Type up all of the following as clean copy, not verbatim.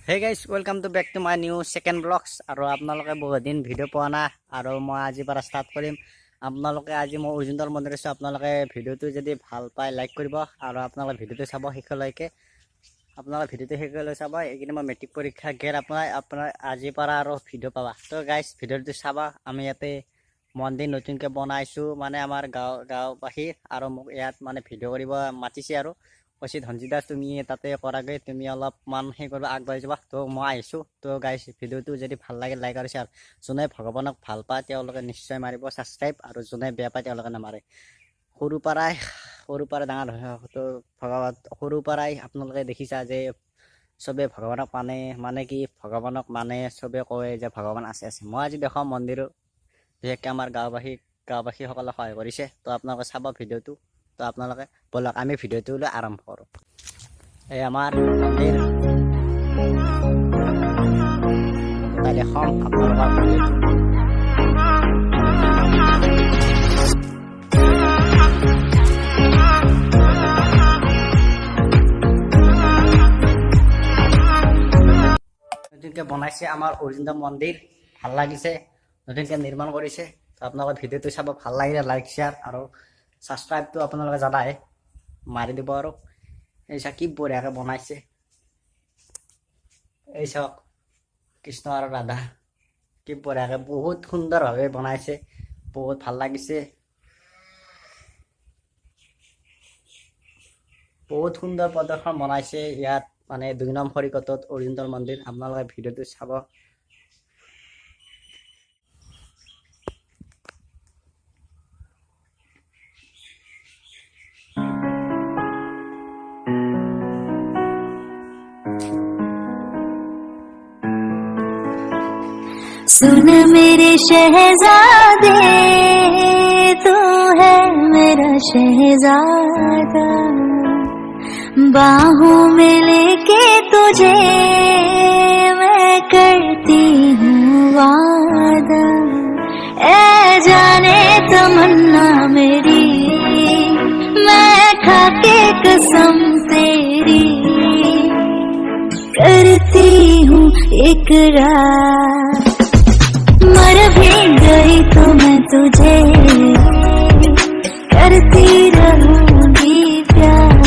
hey guys welcome to back to my new second blogs और आपनालोके बहुत दिन भिडिओ पोৱা ना और मैं आज पर स्टार्ट करिम आपनालोके आज मैं ओरिजिनल मंदिर आछो आपनालोके भिडिओটো जदि ভাল पाय लाइक करिब और आपनालोके भिडिओটো चाबो हेकলৈকে आपनालोके भिडिओটো हेकলৈ चाबो एकिने मैं मेट्रिक परीक्षा गेर आपना आज पर और भिडिओ पाबा तो गाइस भिडिओটো चाबा आमी याते मंदिर नतुनके बनाइছো माने आमार गाँवबासी और মোক ইয়াত माने भिडिओ करिब मातिছে और কৈছে ধনজিদা তুমি তাতে কৰাগে তুমি অলপমান হে কৰবা আগবাঢ়ি যাবা তো মই আইছো তো গাইস ভিডিওটো যদি ভাল লাগে লাইক আৰু শেয়াৰ জনে ভগৱানক ভাল পায় তেওঁলোকে নিশ্চয় মাৰিব সাবস্ক্ৰাইব আৰু জনে বেয়া পায় তেওঁলোকে নামাৰে সৰু পৰাই ডাঙৰ তো ভগৱান সৰু পৰাই আপোনালোকে দেখিছা যে সবে ভগৱানক মানে কি ভগৱানক মানে সবে কয় যে ভগৱান আছে মই আজি দেখাম মন্দিৰ বিশেষকৈ আমাৰ গাঁওবাসী সকলে সহায় কৰিছে তো আপোনালোকে চাব ভিডিওটো तो आपनालोके बोलक आमी भिडिओটো आरम्भ करो ए आमार मंदिर ता देखम आपनालोके नतुनके बनाइছে आमार ओरिजिनल मंदिर ভাল লাগিছে नतुनके निर्माण কৰিছে तो आपनालोके भिडिओটো চাব ভাল লাগিলে लाइक शेयर আৰু सब्सक्राइब तो आपनालोके जानाय मारि दिब और ऐसा कि बढियाके बनाइছে ऐसा कृष्ण और राधा कि बढियाके बहुत सुंदर भावे बनाइছে बहुत ভাল লাগিছে बहुत सुंदर प्रदर्शन बनाइছে यात माने 2 नम्बर हरिकटत ओरिजिनल मंदिर आपनालोके भिडिओটো চাব सुन मेरे शहजादे तू है मेरा शहजादा बाहों में लेके तुझे मैं करती हूँ वादा ऐ जाने तमन्ना मेरी मैं खाके कसम तेरी करती हूँ इकरार मर भी गई तो मैं तुझे करती रहूंगी प्यार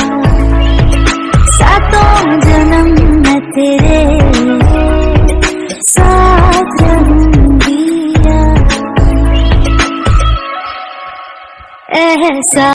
सातों जन्म मैं तेरे साथ रहूंगी यार ऐसा